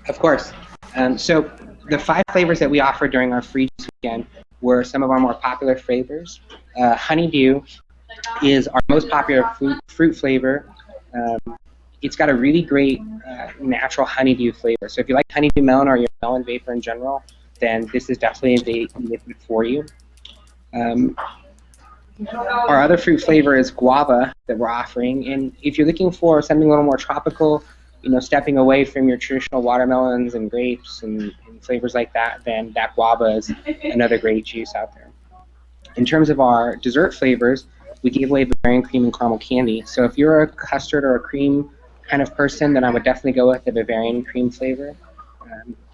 Of course. So the 5 flavors that we offered during our free weekend were some of our more popular flavors. Honeydew is our most popular fruit flavor. It's got a really great natural honeydew flavor. So if you like honeydew melon or your melon vapor in general, then this is definitely a liquid for you. Our other fruit flavor is guava that we're offering. And if you're looking for something a little more tropical, you know, stepping away from your traditional watermelons and grapes and flavors like that, then that guava is another great juice out there. In terms of our dessert flavors, we gave away Bavarian cream and caramel candy. So if you're a custard or a cream kind of person, then I would definitely go with the Bavarian cream flavor.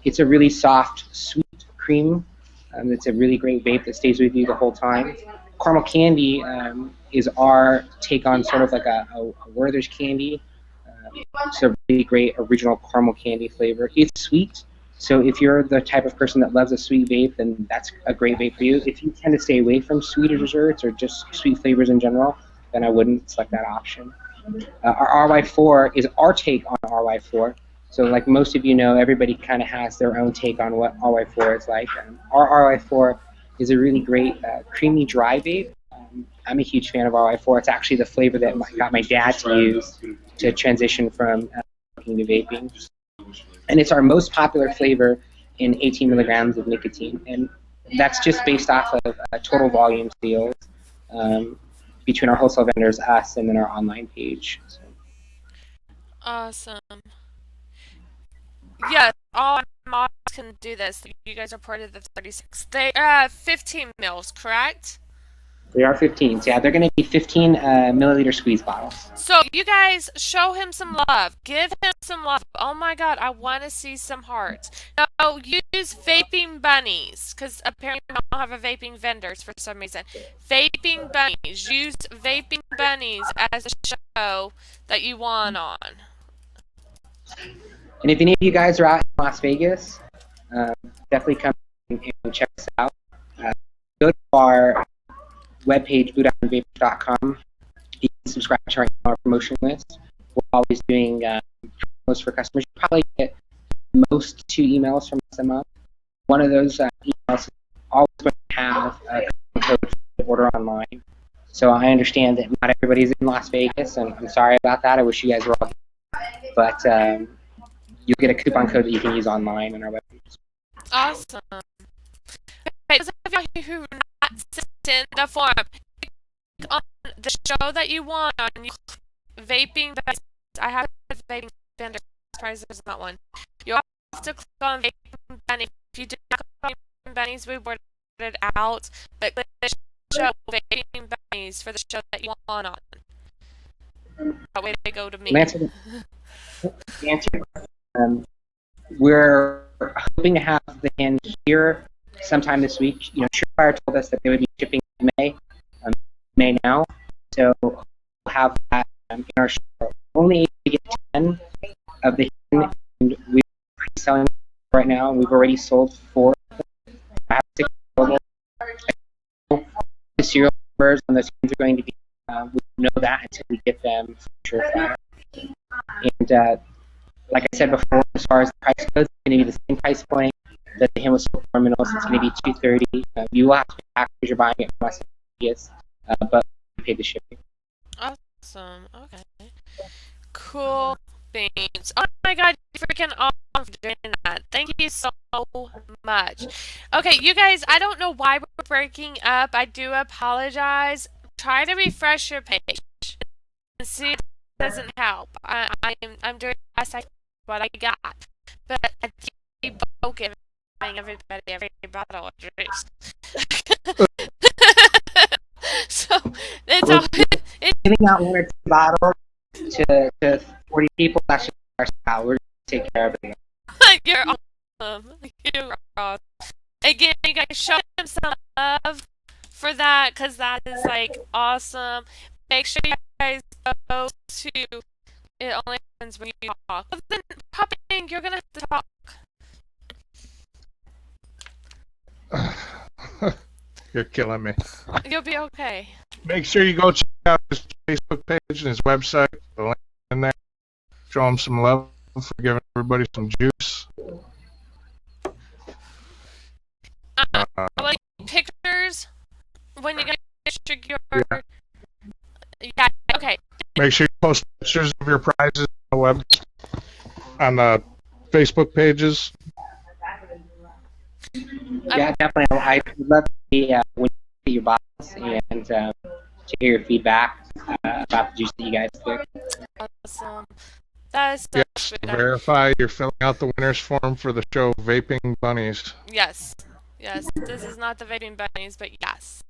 It's a really soft, sweet cream. It's a really great vape that stays with you the whole time. Caramel candy is our take on sort of like a Werther's candy. It's a really great original caramel candy flavor. It's sweet, so if you're the type of person that loves a sweet vape, then that's a great vape for you. If you tend to stay away from sweeter desserts or just sweet flavors in general, then I wouldn't select that option. Our RY4 is our take on RY4. So like most of you know, everybody kind of has their own take on what RY4 is like. Our RY4 is a really great creamy dry vape. I'm a huge fan of RY4. It's actually the flavor that got my dad to use to transition from smoking to vaping. And it's our most popular flavor in 18 milligrams of nicotine. And that's just based off of total volume sales between our wholesale vendors, us, and then our online page. So. Awesome. Yes, all mods can do this. You guys are part of the 36. They are 15 mils, correct? They are 15s. Yeah, they're going to be 15 milliliter squeeze bottles. So you guys show him some love. Give him some love. Oh my God, I want to see some hearts. Now use Vaping Bunnies because apparently we don't have a Vaping Vendors for some reason. Vaping Bunnies. Use Vaping Bunnies as a show that you won on. And if any of you guys are out in Las Vegas, definitely come and check us out. Go to our webpage, bluediamondvapors.com. You can subscribe to our promotion list. We're always doing promos for customers. You probably get most 2 emails from us a month. One of those emails is always going to have a code to order online. So I understand that not everybody's in Las Vegas, and I'm sorry about that. I wish you guys were all here. But you'll get a coupon code that you can use online on our webpage. Awesome. those of you who are not sent in the form, click on the show that you want on Vaping Vendors. I have Vaping Vendors. Surprised there's not one. You'll have to click on Vaping Bunnies. If you do not click on Vaping Bunnies, we worded it out. But click the show Vaping Bunnies for the show that you want on. That way they go to me. We're hoping to have the hand here sometime this week. You know, Surefire told us that they would be shipping in May now. So we'll have that in our show. Only able to get 10 of the hand, and we're pre-selling right now, and we've already sold 4. I have 6 available. The serial numbers on those hands are going to be, we don't know that until we get them from Surefire. And like I said before, as far as the price goes, it's going to be the same price point that the hand was sold for Terminals. It's going to be $230. You will have to pay tax because you're buying it from us, but we pay the shipping. Awesome. Okay. Cool beans. Oh my god, you freaking awesome for doing that. Thank you so much. Okay, you guys, I don't know why we're breaking up. I do apologize. Try to refresh your page and see if it doesn't help. I'm doing the best I can with what I got. But I keep giving everybody every bottle of juice. So it's all Giving out 1 or 2 bottles to 40 people. That's just our style. We're going to take care of it. You're awesome. You're awesome. Again, you guys show them some love for that, because that is like awesome. Make sure you guys go to it only happens when you talk. But then popping, you're gonna have to talk. You're killing me. You'll be okay. Make sure you go check out his Facebook page and his website. The link in there. Show him some love for giving everybody some juice. Like pictures when you guys your yeah. Okay. Make sure you post pictures of your prizes on the Facebook pages. Yeah, definitely. I would love to see when you see your bottles and to hear your feedback about the juice that you guys do. Awesome. That is so Yes, sweet. verify you're filling out the winner's form for the show Vaping Bunnies. Yes. Yes. This is not the Vaping Bunnies, but yes.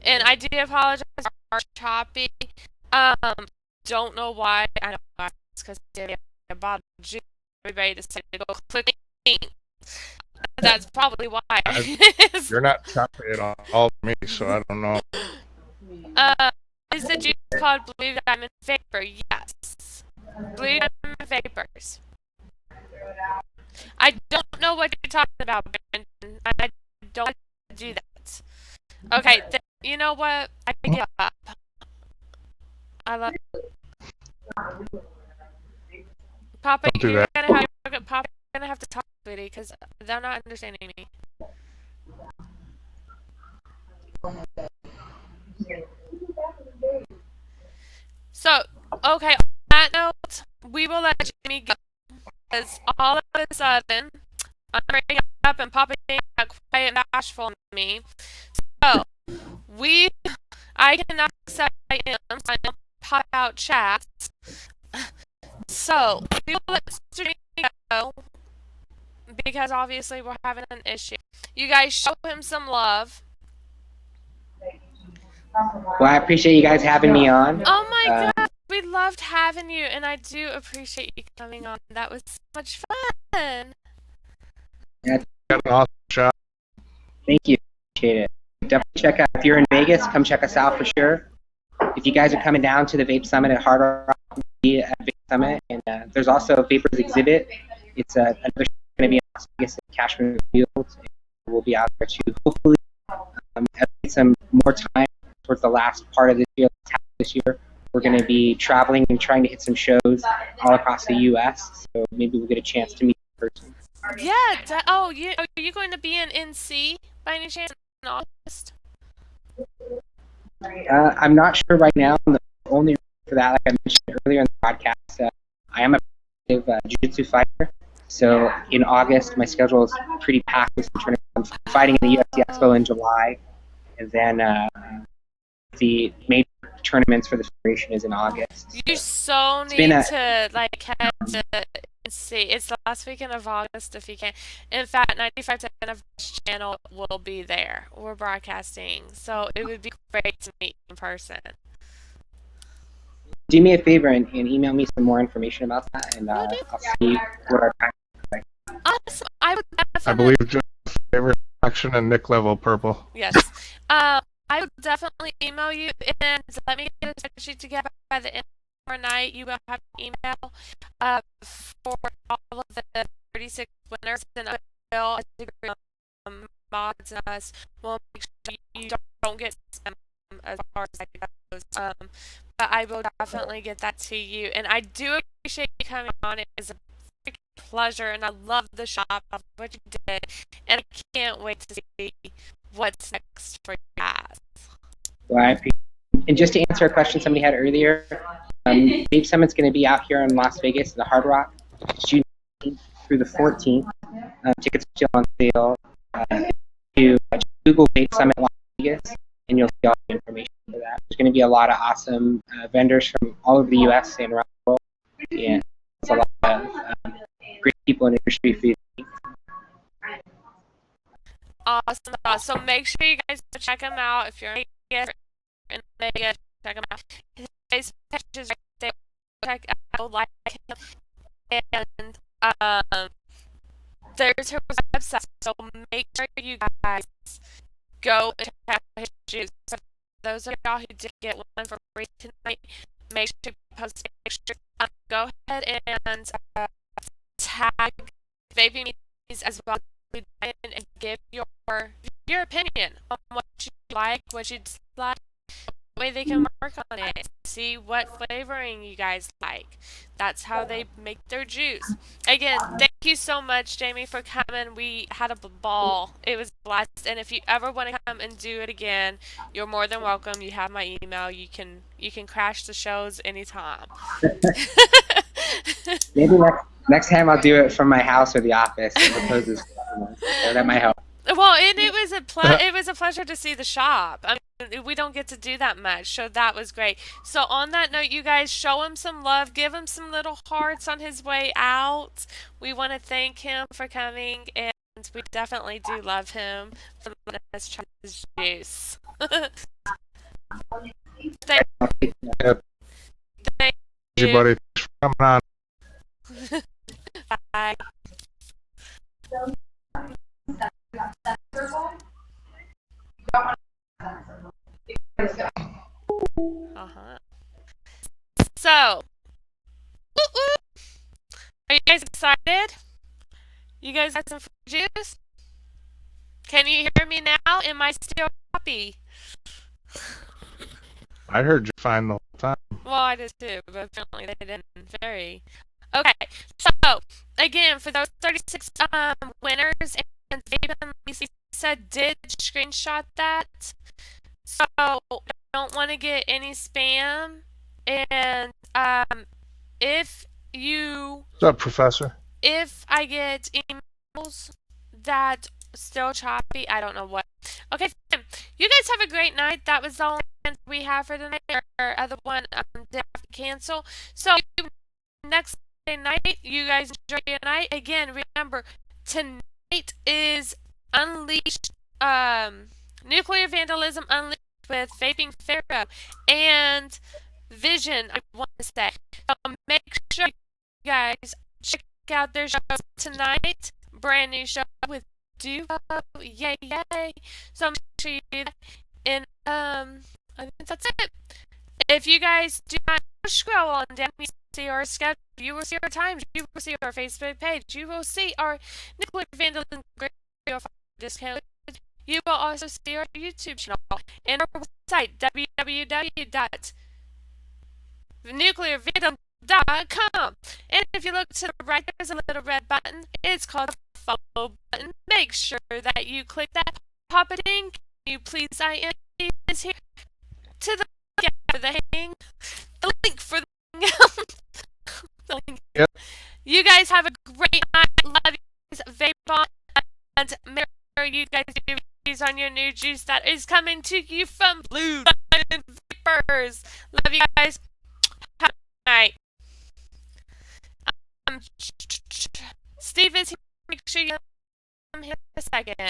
And I do apologize for our choppy. Don't know why. I know why. It's because they a bottle of juice. Everybody decided to go click link. That's probably why. You're not choppy at all to me, so I don't know. Is the juice called Blue Diamond Vapor? Yes. Blue Diamond Vapors. I don't know what you're talking about, Brandon. I don't do that. Okay, you know what? I give up. I love Papa. Don't do You're that. gonna have to talk, sweetie, because they're not understanding me. So, okay, on that note, we will let Jimmy go. Because all of a sudden, I'm breaking up and Papa being quiet and bashful on me. So, I cannot accept I am, so I don't pop out chats. So, we will let Mr. Jimmy go. Because obviously we're having an issue. You guys show him some love. Well, I appreciate you guys having me on. Oh my god, we loved having you, and I do appreciate you coming on. That was so much fun. Got an awesome shot. Thank you. Appreciate it. Definitely check out, if you're in Vegas, come check us out for sure. If you guys are coming down to the Vape Summit at Hard Rock, we'll be at Vape Summit, and there's also a Vapors exhibit. It's another show going to be in Las Vegas at Cashman Fields. We'll be out there too. Hopefully, as we get some more time towards the last part of this year, we're going to be traveling and trying to hit some shows all across the U.S. So maybe we'll get a chance to meet in person. Yeah. Are you going to be in NC by any chance in August? I'm not sure right now. The only reason for that, like I mentioned earlier in the podcast, I am a jiu-jitsu fighter, So in August, my schedule is pretty packed with some tournaments. I'm fighting in the UFC Expo in July, and then the major tournaments for the Federation is in August. You so need to like head to see. It's the last weekend of August if you can. In fact, 95% of this channel will be there. We're broadcasting, so it would be great to meet in person. Do me a favor and email me some more information about that, and I'll see what our time is like. Awesome. I believe just favorite action and Nick level purple. Yes. I will definitely email you, and let me get a spreadsheet together by the end of the night. You will have an email for all of the 36 winners, and I will, as a group of mods and us, will make sure you don't get spam as far as that goes. But I will definitely get that to you, and I do appreciate you coming on. It is a freaking pleasure, and I love the shop, I love what you did, and I can't wait to see what's next for you guys. Well, I appreciate it. And just to answer a question somebody had earlier, Vape Summit's going to be out here in Las Vegas, the Hard Rock, June 18th through the 14th. Tickets are still on sale. You Google Vape Summit Las Vegas, and you'll see all the information for that. There's going to be a lot of awesome vendors from all over the U.S. and around the world. And it's a lot of great people in the industry for you. Awesome. So make sure you guys go check him out. If you're in Vegas, check him out. His Facebook page is right there. Check out, like him. And there's her website. So make sure you guys go and check out his juice. So those of y'all who did get one for free tonight, make sure you post pictures. Go ahead and tag Vaping Vendors as well, and give your opinion on what you like, what you dislike. That way they can work on it, see what flavoring you guys like. That's how they make their juice. Again, thank you so much, Jamie, for coming. We had a ball. It was a blast. And if you ever want to come and do it again, you're more than welcome. You have my email. You can crash the shows anytime. Maybe next time I'll do it from my house or the office as opposed to so that might help. Well, and it was a pleasure to see the shop. I mean, we don't get to do that much, so that was great. So on that note, you guys, show him some love, give him some little hearts on his way out. We want to thank him for coming, and we definitely do love him for letting us try his juice. Thank you. Everybody, thanks for coming on. Bye. So, are you guys excited? You guys got some free juice? Can you hear me now? Am I still happy? I heard you fine the whole time. Well, I did too, but apparently they didn't. Very. Okay, so again, for those 36 winners, and David said did screenshot that, so I don't want to get any spam. And if you, What's up, Professor? if I get emails that still choppy, I don't know what. Okay, you guys have a great night. That was the only we have for the night. Our other one did have to cancel. So next night, you guys enjoy your night. Again, remember, tonight is Unleashed, Nuclear Vandalism Unleashed with Vaping Pharaoh and Vision, I want to say. So make sure you guys check out their show tonight. Brand new show with Duo. Yay, yay. So make sure you do that. And I think that's it. If you guys do not scroll on down, you see our schedule, you will see our times, you will see our Facebook page, you will see our Nuclear Vandalism discount. You will also see our YouTube channel and our website, www.nuclearvandalism.com. And if you look to the right, there's a little red button. It's called the follow button. Make sure that you click that. Pop it in. Can you please is here to the hang. The link for the link. Yep. You guys have a great night. And make sure you guys do reviews on your new juice that is coming to you from Blue Vapors. Love you guys. Have a night. Steve is here. Make sure you him here a second.